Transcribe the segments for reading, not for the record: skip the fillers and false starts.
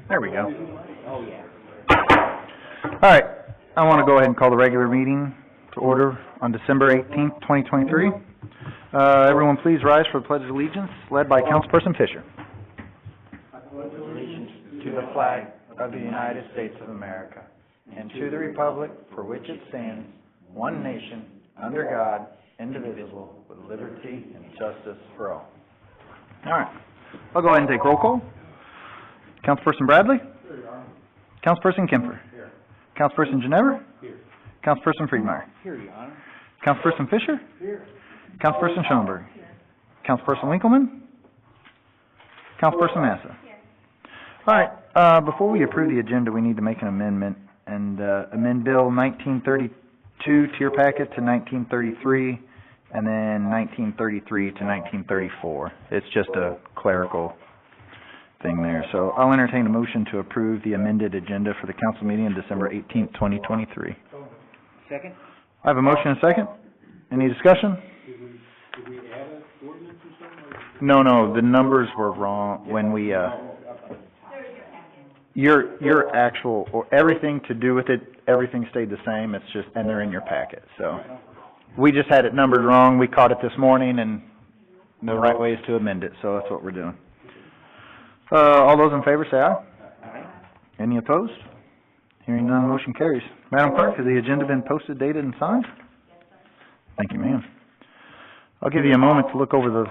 There we go. Oh, yeah. All right, I want to go ahead and call the regular meeting to order on December 18th, 2023. Everyone please rise for the Pledge of Allegiance, led by Councilperson Fisher. I pledge allegiance to the flag of the United States of America and to the republic for which it stands, one nation, under God, indivisible, with liberty and justice for all. All right, I'll go ahead and take roll call. Councilperson Bradley? Here you are. Councilperson Kemper? Here. Councilperson Ginever? Here. Councilperson Friedmeier? Here, Your Honor. Councilperson Fisher? Here. Councilperson Schoenberg? Councilperson Winkleman? Councilperson Massa? All right, before we approve the agenda, we need to make an amendment and amend Bill 1932 to your packet to 1933, and then 1933 to 1934. It's just a clerical thing there. So I'll entertain a motion to approve the amended agenda for the council meeting on December 18th, 2023. Second? I have a motion and a second. Any discussion? Did we add an ordinance or something? No, the numbers were wrong when we, your actual, or everything to do with it, everything stayed the same, it's just, and they're in your packet, so. We just had it numbered wrong, we caught it this morning, and the right way is to amend it, so that's what we're doing. All those in favor say aye. Aye. Any opposed? Hearing none, motion carries. Madam Clerk, has the agenda been posted, dated, and signed? Thank you, ma'am. I'll give you a moment to look over the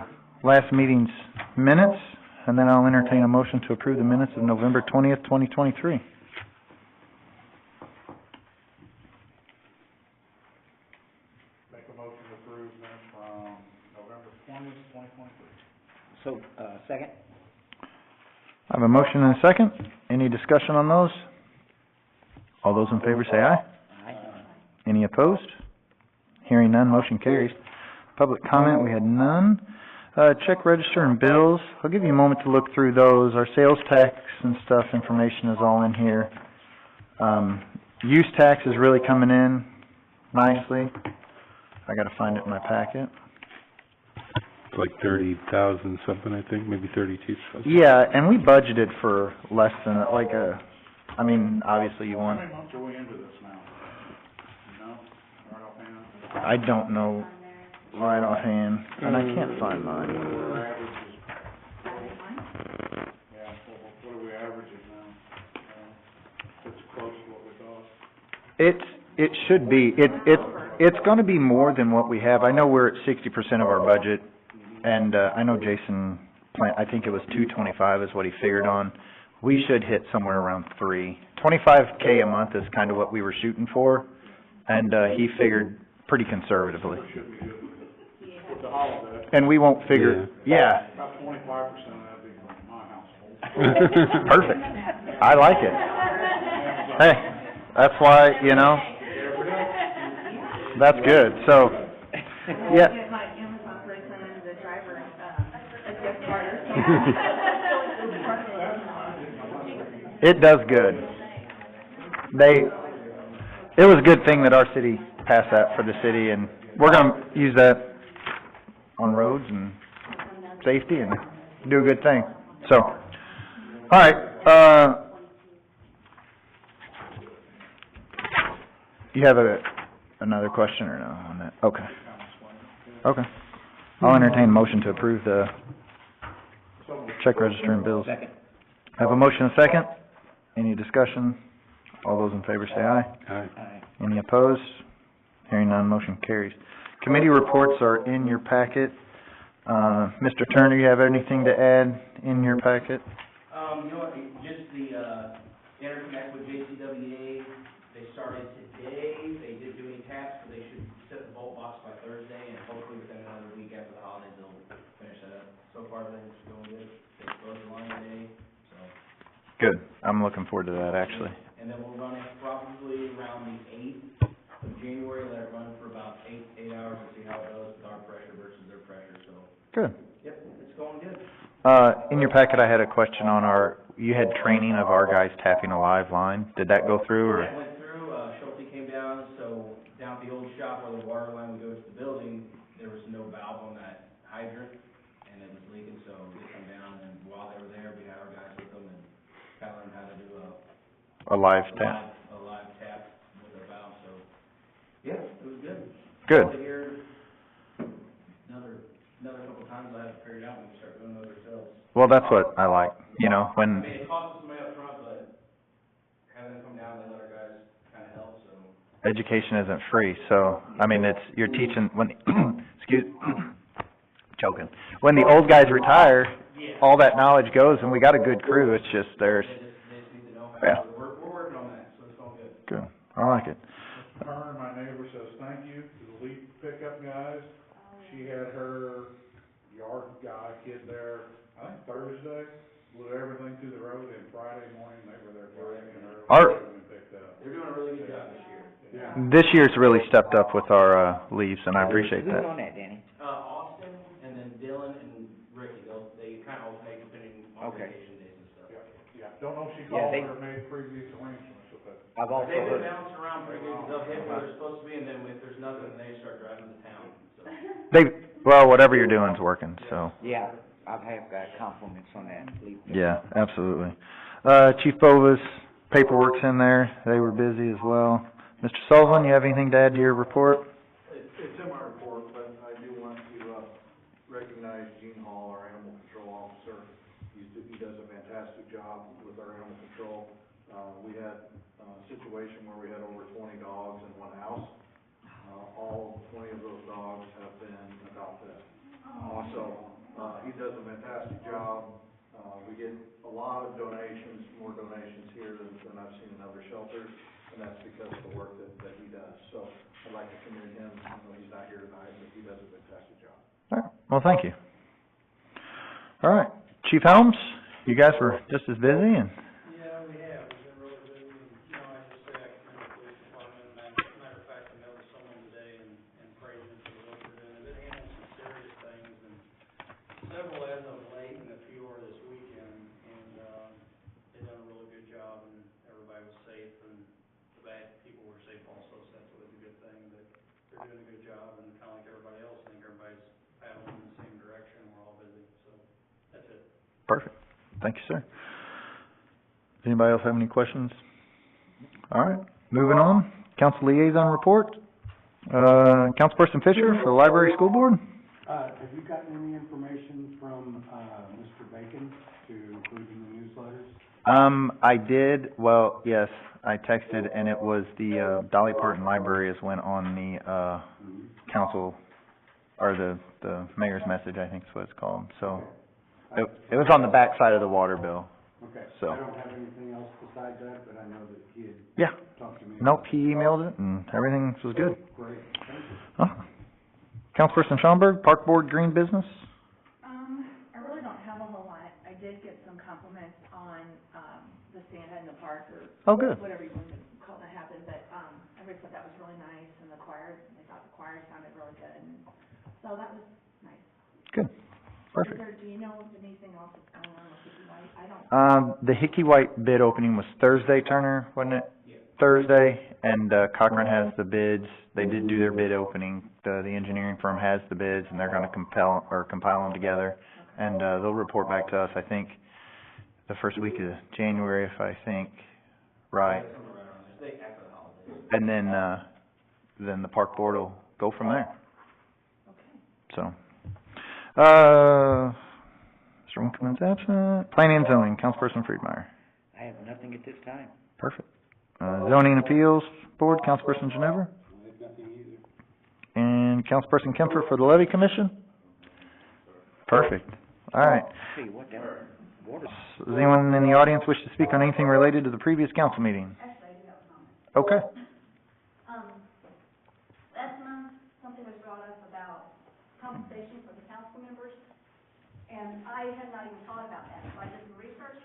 last meeting's minutes, and then I'll entertain a motion to approve the minutes of November 20th, 2023. Make a motion to approve minutes from November 20th, 2023. So, second? I have a motion and a second. Any discussion on those? All those in favor say aye. Aye. Any opposed? Hearing none, motion carries. Public comment, we had none. Check register and bills. I'll give you a moment to look through those. Our sales tax and stuff information is all in here. Use tax is really coming in nicely. I gotta find it in my packet. It's like 30,000 something, I think, maybe 32,000. Yeah, and we budgeted for less than, like I mean, obviously you want, How many months are we into this now? You know, right offhand? I don't know right offhand, and I can't find mine. What are our averages? Yeah, what are we averaging now? It's close to what we thought. It should be. It's gonna be more than what we have. I know we're at 60% of our budget, and, I know Jason I think it was 225 is what he figured on. We should hit somewhere around 3. 25K a month is kind of what we were shooting for, and, he figured pretty conservatively. Should be good with the holiday. And we won't figure, yeah, About 25% of that being from my household. perfect. I like it. Hey, that's why, you know, that's good, so, yeah. Get my Amazon person and the driver, a gift card. It does good. It was a good thing that our city passed that for the city, and we're gonna use that on roads and safety and do a good thing. So, alright, you have another question or no on that? Okay. Okay. I'll entertain a motion to approve the check register and bills. Second? Have a motion and a second. Any discussion? All those in favor say aye. Aye. Aye. Any opposed? Hearing none, motion carries. Committee reports are in your packet. Mr. Turner, you have anything to add in your packet? You know what, just the, interconnect with JCWA, they started today, they didn't do any taps, but they should set the bolt box by Thursday, and hopefully within another week after the holidays, they'll finish that up. So far, things are going good, they closed the line today, so. Good. I'm looking forward to that, actually. And then we'll run it probably around the 8th of January, let it run for about 8 hours and see how it goes with our pressure versus their pressure, so. Good. Yep, it's going good. In your packet, I had a question on you had training of our guys tapping a live line. Did that go through, or? That went through, Schulte came down, so down at the old shop where the water line would go to the building, there was no valve on that hydrant, and it was leaking, so they come down, and while they were there, we had our guys with them, and Tyler and a live tap. A live tap with a valve, so, yeah, it was good. Good. Over here, another couple times I have to figure it out when we start doing it ourselves. Well, that's what I like, you know, I when, mean, it costs us money up front, but having them come down and let our guys kinda help, so. education isn't free, so, I mean, it's, you're teaching, when, choking. When the old guys retire, all that knowledge goes, and we got a good crew, it's just, there's, They just need to know Yeah. how, we're working on that, so it's all good. good, I like it. Kern, my neighbor, says thank you to the leaf pickup guys. She had her yard guy kid there, I think Thursday, blew everything to the road, and Friday morning, they were there bright and early, and picked up. They're doing a really good job this year. Yeah. This year's really stepped up with our, leaves, and I appreciate Who's that. on that, Danny? Austin, and then Dylan and Ricky, they kinda alternate depending on Okay. vacation days and stuff. Yeah, don't know if she Yeah, called they- or made previous arrangements with that. I've also They've been heard, bouncing around pretty good, they'll hit where they're supposed to be, and then if there's nothing, they start driving to town, so. Well, whatever you're doing's working, so, yeah, I've got compliments on that leaf pickup. yeah, absolutely. Chief Bova's paperwork's in there, they were busy as well. Mr. Sullivan, you have anything to add to your report? It's in my report, but I do want to, recognize Gene Hall, our animal control officer. He does a fantastic job with our animal control. We had a situation where we had over 20 dogs in one house. All 20 of those dogs have been adopted. So, he does a fantastic job. We get a lot of donations, more donations here than I've seen in other shelters, and that's because of the work that he does. So, I'd like to commend him, I know he's not here tonight, but he does a fantastic job. All right, well, thank you. All right, Chief Helms, you guys were just as busy, and, Yeah, we have, we've been really busy, and, I just say I commend the police department, matter of fact, I met with someone today and praised them for the work they're doing, they've been handling some serious things, and several as of late, and a few are this weekend, and, they've done a really good job, and everybody was safe, and the bad people were safe also, so that's always a good thing, but they're doing a good job, and kinda like everybody else, I think everybody's paddling in the same direction, we're all busy, so, that's it. perfect, thank you, sir. Does anybody else have any questions? All right, moving on, council liaison report. Councilperson Fisher for the Library School Board? Have you gotten any information from, Mr. Bacon to include in the newsletters? I did, well, yes, I texted, and it was the, Dolly Parton Library is went on the, council, or the mayor's message, I think is what it's called, so. It was on the back side of the water bill, Okay. So- I don't have anything else besides that, but I know that he had yeah. talked to me. Nope, he emailed it, and everything was good. Great, thank you. Councilperson Schaumburg, Park Board, Green Business? I really don't have a whole lot. I did get some compliments on, the Santa in the park, or Oh, good. whatever you want to call that happened, but, everybody said that was really nice, and the choir, they thought the choir sounded really good, and so that was nice. Good, perfect. Do you know if anything else is going on with Hickey White? I don't. The Hickey White bid opening was Thursday, Turner, wasn't it? Thursday, and, Cochran has the bids. They did do their bid opening. The engineering firm has the bids, and they're gonna compile them together. And, they'll report back to us, I think, the first week of January, if I think, right. They after the holidays. And then the park board will go from there. So, Mr. Winkleman's absent. Planning and zoning, Councilperson Friedmeier. I have nothing at this time. Perfect. Zoning appeals board, Councilperson Ginevra. I have nothing either. And Councilperson Kemfer for the levy commission. Perfect. All right. Tell you what, that water. Does anyone in the audience wish to speak on anything related to the previous council meeting? Actually, I do have a comment. Okay. Last month, something was brought up about compensation for the council members, and I had not even thought about that, so I did some research,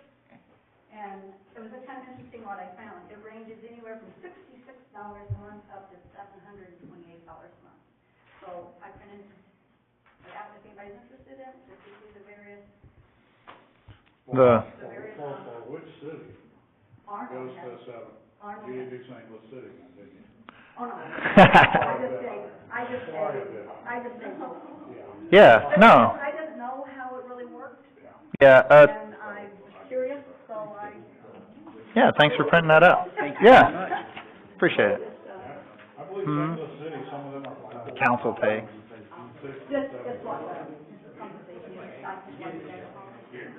and it was kind of interesting what I found. It ranges anywhere from $66 a month up to $728 a month. So I printed it out if anybody's interested in it, just to see the various, The, For which city? Arnold Goes has, to seven. Arnold You has, did do St. Louis City, didn't you? oh no, I just say, yeah, no, I didn't know how it really worked, yeah, and I was curious, so I Yeah, thanks for printing that out. Thank you Yeah. very much. Appreciate it. I believe some of the cities, some of them are like. Council pay. Just what, compensation, like, just what they're.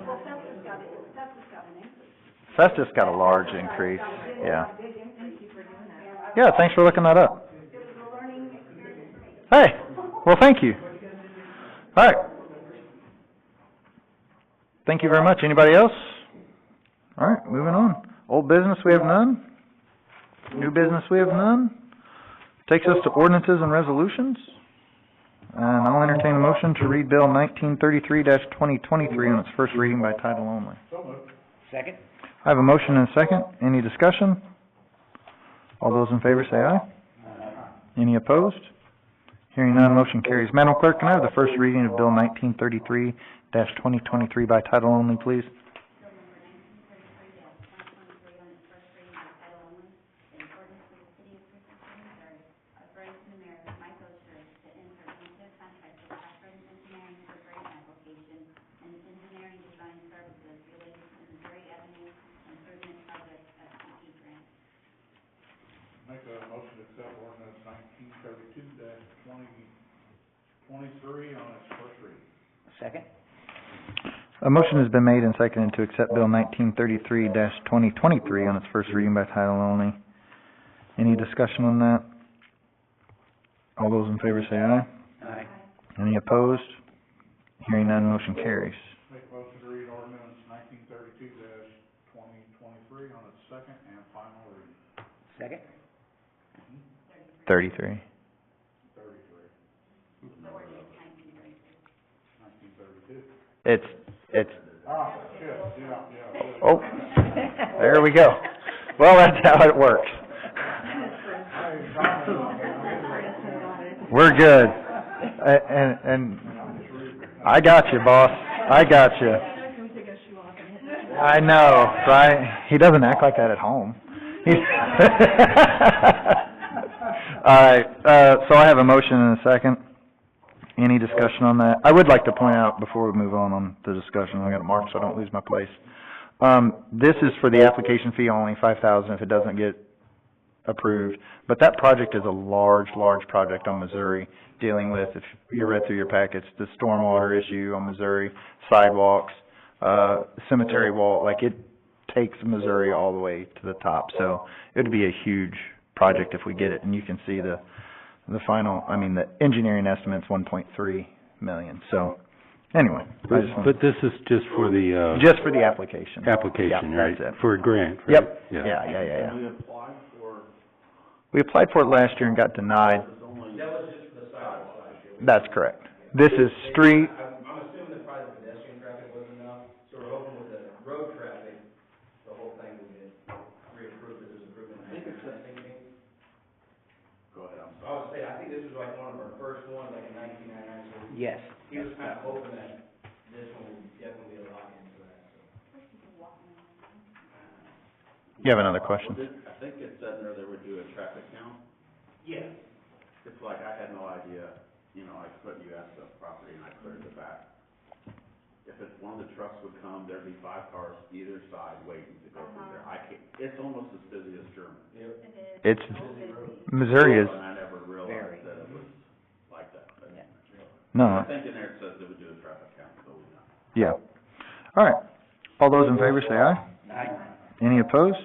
Well, Festus got an increase. Festus got a large increase, yeah. Thank you for doing that. Yeah, thanks for looking that up. It was a learning experience. Hey, well, thank you. All right. Thank you very much. Anybody else? All right, moving on. Old business, we have none. New business, we have none. Takes us to ordinances and resolutions. And I'll entertain a motion to read Bill 1933-2023 on its first reading by title only. So moved. Second? I have a motion and a second. Any discussion? All those in favor say aye. Any opposed? Hearing none, motion carries. Madam Clerk, can I have the first reading of Bill 1933-2023 by title only, please? Make a motion to accept ordinance 1932-2023 on its first reading. Second? A motion has been made and seconded to accept Bill 1933-2023 on its first reading by title only. Any discussion on that? All those in favor say aye. Aye. Any opposed? Hearing none, motion carries. Make a motion to read ordinance 1932-2023 on its second and final reading. Second? 33. 1932. It's, Ah, shit, yeah. oh, there we go. Well, that's how it works. We're good. And I got you, boss. I got you. I know, right? He doesn't act like that at home. All right, so I have a motion and a second. Any discussion on that? I would like to point out before we move on the discussion, I got it marked so I don't lose my place. This is for the application fee, only $5,000 if it doesn't get approved. But that project is a large project on Missouri, dealing with, if you read through your packets, the stormwater issue on Missouri, sidewalks, cemetery wall, like it takes Missouri all the way to the top. So it would be a huge project if we get it, and you can see the final, the engineering estimate's $1.3 million. So anyway, But this is just for the, just for the application. application, Yep, right? that's it. For a grant, right? Yep. Yeah. Yeah. We applied for, We applied for it last year and got denied. it's only. That was just for the sidewalk last year. That's correct. This is street, I'm assuming that probably the pedestrian traffic wasn't enough, so we're hoping with the road traffic, the whole thing will get reapproved, if there's improvement. I think it's Go ahead, I'm I would say, I think this was like one of our first ones, like in 1999, so Yes. he was kind of hoping that this one would definitely be a lock into that, so. you have another question? I think it said in there would do a traffic count. Yeah. It's like, I had no idea, I put US property and I cleared the back. If one of the trucks would come, there'd be 5 cars either side waiting to go through there. It's almost as busy as Sherman. It's, Missouri is, And I never realized that it was like that. But no, I think in there it says it would do a traffic count, so we know. yeah. All right. All those in favor say aye. Aye. Any opposed?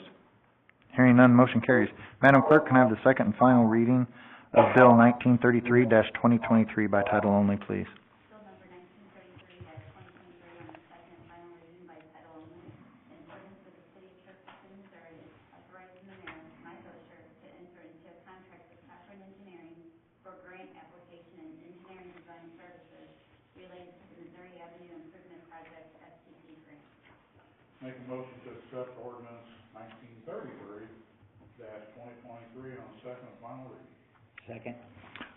Hearing none, motion carries. Madam Clerk, can I have the second and final reading of Bill 1933-2023 by title only, please? Bill number 1933-2023 on its second and final reading by title only, in accordance with the city of Cherokee, Missouri, authorizing the mayor, Mike Osher, to enter into a contract with Cochran Engineering for grant application and engineering design services related to the Missouri Avenue Improvement Project STP grant. Make a motion to accept ordinance 1933-2023 on second and final reading. Second?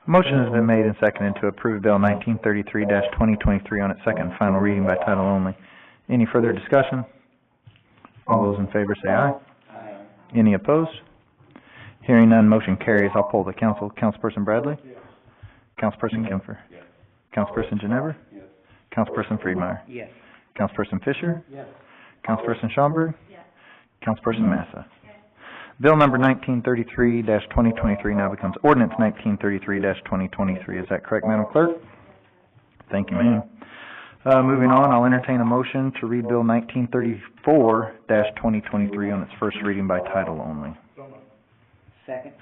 A motion has been made and seconded to approve Bill 1933-2023 on its second and final reading by title only. Any further discussion? All those in favor say aye. Aye. Any opposed? Hearing none, motion carries. I'll poll the council. Councilperson Bradley? Yes. Councilperson Kempfer? Yes. Councilperson Ginever? Yes. Councilperson Friedmeier? Yes. Councilperson Fisher? Yes. Councilperson Schaumburg? Yes. Councilperson Massa? Bill number 1933-2023 now becomes ordinance 1933-2023. Is that correct, Madam Clerk? Thank you, ma'am. Moving on, I'll entertain a motion to read Bill 1934-2023 on its first reading by title only. So moved. Second?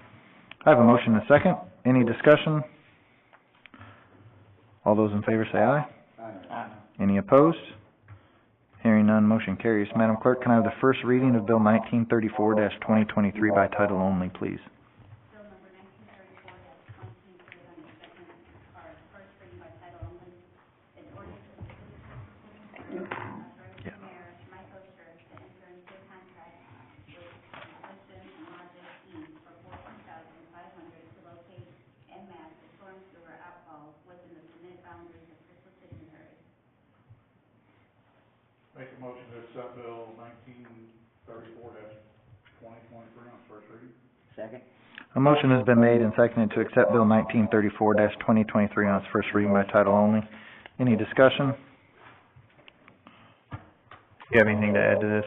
I have a motion and a second. Any discussion? All those in favor say aye. Aye. Any opposed? Hearing none, motion carries. Madam Clerk, can I have the first reading of Bill 1934-2023 by title only, please? Bill number 1934-2023 on its second, or first reading by title only. An ordinance of the city of authorizing the mayor, Mike Oster, to enter into a contract with Weston and Logic Inc. for $14,500 to locate and match the storm sewer outfall within the permitted boundaries of Crystal City, Missouri. Make a motion to accept Bill 1934-2023 on its first reading. Second? A motion has been made and seconded to accept Bill 1934-2023 on its first reading by title only. Any discussion? Do you have anything to add to this?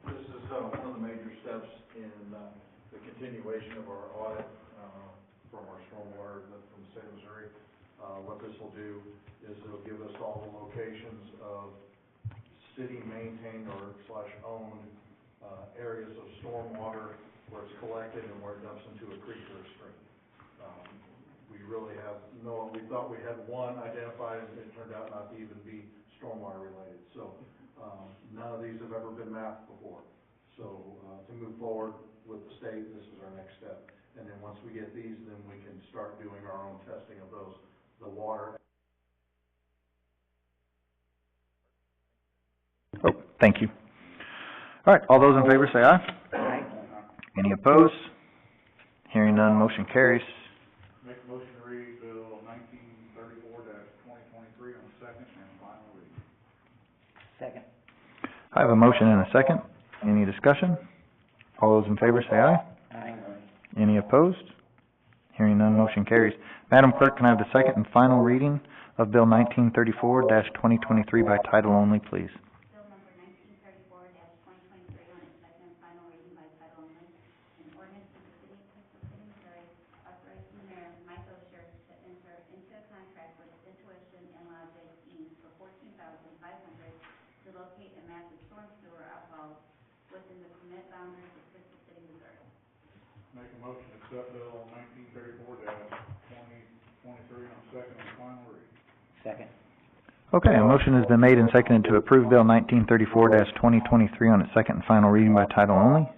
This is, one of the major steps in, the continuation of our audit, from our stormwater from the state of Missouri. What this will do is it'll give us all the locations of city-maintained or /owned, areas of stormwater where it's collected and where it dumps into a creek or a stream. We really have we thought we had one identified, and it turned out not to even be stormwater related. So, none of these have ever been mapped before. So, to move forward with the state, this is our next step. And then once we get these, then we can start doing our own testing of those, the water. Oh, thank you. All right, all those in favor say aye. Aye. Any opposed? Hearing none, motion carries. Make a motion to read Bill 1934-2023 on second and final reading. Second? I have a motion and a second. Any discussion? All those in favor say aye. Aye. Any opposed? Hearing none, motion carries. Madam Clerk, can I have the second and final reading of Bill 1934-2023 by title only, please? Bill number 1934-2023 on its second and final reading by title only. An ordinance of the city of Crystal City, Missouri, authorizing the mayor, Mike Oster, to enter into a contract with Intuition and Logic Inc. for $14,500 to locate and map the storm sewer outfalls within the permit boundaries of Crystal City, Missouri. Make a motion to accept Bill 1934-2023 on second and final reading. Second? Okay, a motion has been made and seconded to approve Bill 1934-2023 on its second and final reading by title only.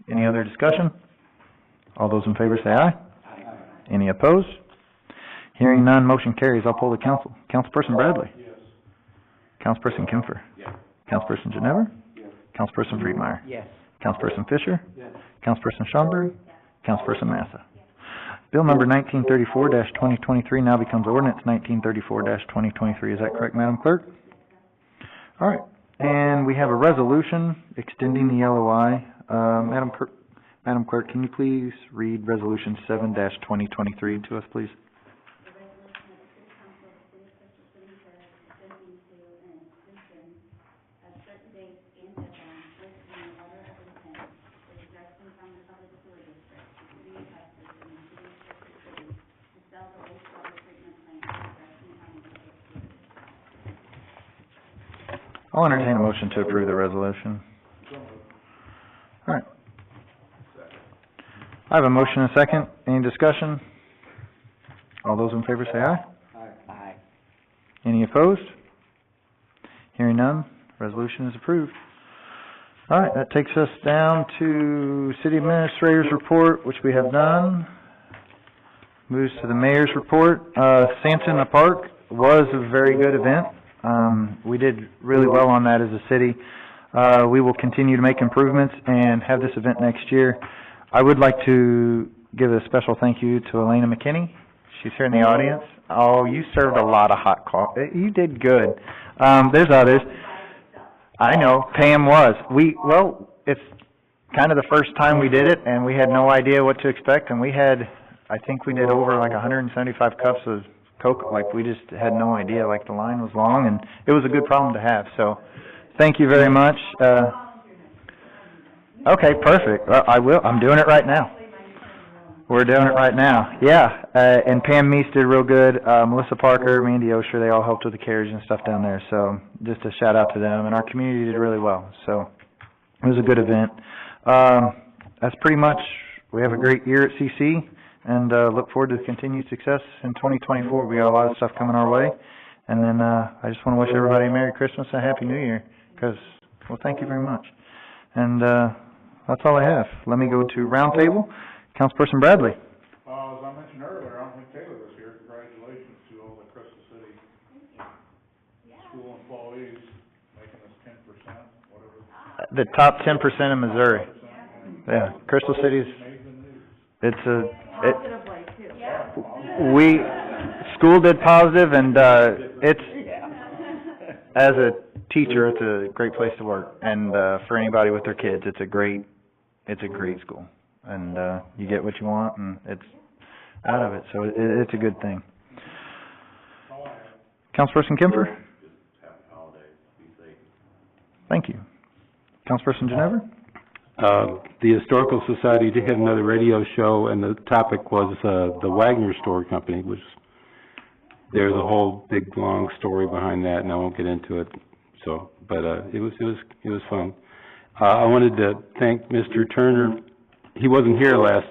Any other discussion? All those in favor say aye. Aye. Any opposed? Hearing none, motion carries. I'll poll the council. Councilperson Bradley? Yes. Councilperson Kempfer? Yes. Councilperson Ginever? Yes. Councilperson Friedmeier? Yes. Councilperson Fisher? Yes. Councilperson Schaumburg? Councilperson Massa? Bill number 1934-2023 now becomes ordinance 1934-2023. Is that correct, Madam Clerk? All right. And we have a resolution extending the LOI. Madam Clerk, can you please read Resolution 7-2023 to us, please? The resolution of the City Council of the City of Crystal City, Missouri, consenting to an extension of certain dates and deadlines listed in the letter of intent for the Jackson County Public Sewer District, the City of Texas, and the City of Crystal City to sell the wastewater treatment plant to the Jackson County Public Sewer District. I'll entertain a motion to approve the resolution. All right. I have a motion and a second. Any discussion? All those in favor say aye. Aye. Any opposed? Hearing none, resolution is approved. All right, that takes us down to City Administrator's report, which we have done. Moves to the Mayor's report. Santa in the Park was a very good event. We did really well on that as a city. We will continue to make improvements and have this event next year. I would like to give a special thank you to Elena McKinney. She's here in the audience. Oh, you served a lot of hot coffee. You did good. There's others. I know, Pam was. It's kind of the first time we did it, and we had no idea what to expect, and I think we did over like 175 cups of Coke, like, we just had no idea, like, the line was long, and it was a good problem to have, so, thank you very much. Okay, perfect. Well, I will, I'm doing it right now. We're doing it right now, yeah, and Pam Meese did real good, Melissa Parker, Mandy Osher, they all helped with the carriage and stuff down there, so, just a shout out to them, and our community did really well, so, it was a good event. That's pretty much, we have a great year at CC, and, look forward to continued success in 2024. We got a lot of stuff coming our way, and then, I just wanna wish everybody a Merry Christmas and a Happy New Year, 'cause, well, thank you very much. And, that's all I have. Let me go to roundtable. Councilperson Bradley. As I mentioned earlier, I don't think Taylor was here. Congratulations to all the Crystal City school employees making us 10%, whatever. The top 10% in Missouri. Yeah, Crystal City's, it's school did positive, and, it's, as a teacher, it's a great place to work, and, for anybody with their kids, it's a great school. And, you get what you want, and it's out of it, so it's a good thing. Councilperson Kemper? Happy holidays, be safe. Thank you. Councilperson Ginever? The Historical Society did have another radio show, and the topic was, the Wagner Store Company, which, there's a whole big, long story behind that, and I won't get into it, so, but, it was fun. I wanted to thank Mr. Turner. He wasn't here last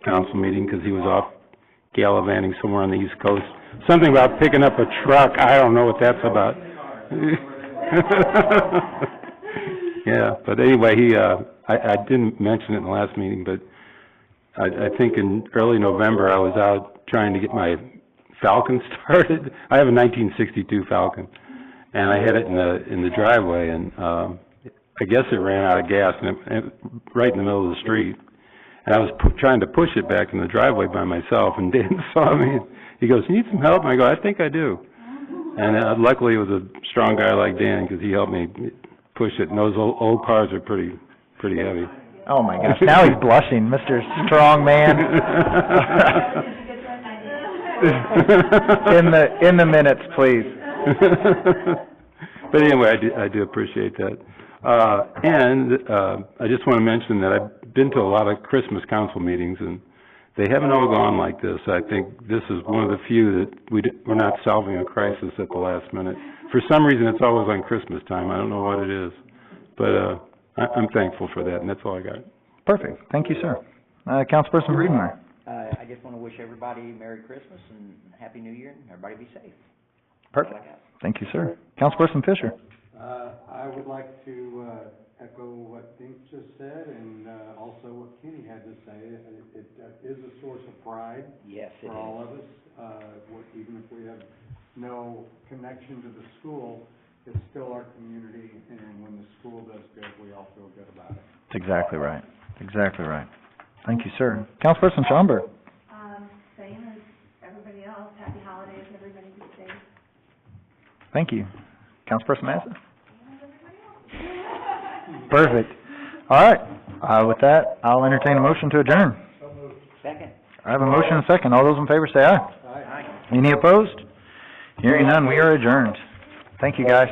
council meeting because he was off gallivanting somewhere on the East Coast. Something about picking up a truck, I don't know what that's about. Yeah, but anyway, I didn't mention it in the last meeting, but I think in early November I was out trying to get my Falcon started. I have a 1962 Falcon, and I had it in the driveway, and I guess it ran out of gas, and it right in the middle of the street. And I was trying to push it back in the driveway by myself, and Dan saw me. He goes, "You need some help?" And I go, "I think I do." And luckily it was a strong guy like Dan, because he helped me push it. And those old cars are pretty heavy. Oh my gosh, now he's blushing, Mr. Strong Man. In the minutes, please. But anyway, I do appreciate that. And I just want to mention that I've been to a lot of Christmas council meetings, and they haven't all gone like this. I think this is one of the few that we're not solving a crisis at the last minute. For some reason, it's always on Christmas time. I don't know what it is, but I'm thankful for that, and that's all I got. Perfect. Thank you, sir. Councilperson Breedemeyer. I just want to wish everybody Merry Christmas and Happy New Year, and everybody be safe. Perfect. Thank you, sir. Councilperson Fisher. I would like to echo what Dink just said, and also what Kenny had to say. It is a source of pride for all of us. Even if we have no connection to the school, it's still our community, and when the school does good, we all feel good about it. That's exactly right. Exactly right. Thank you, sir. Councilperson Schomburg. Same as everybody else. Happy holidays, everybody be safe. Thank you. Councilperson Massa? Perfect. All right. With that, I'll entertain a motion to adjourn. Second. I have a motion and a second. All those in favor say aye. Aye. Any opposed? Hearing none, we are adjourned. Thank you, guys.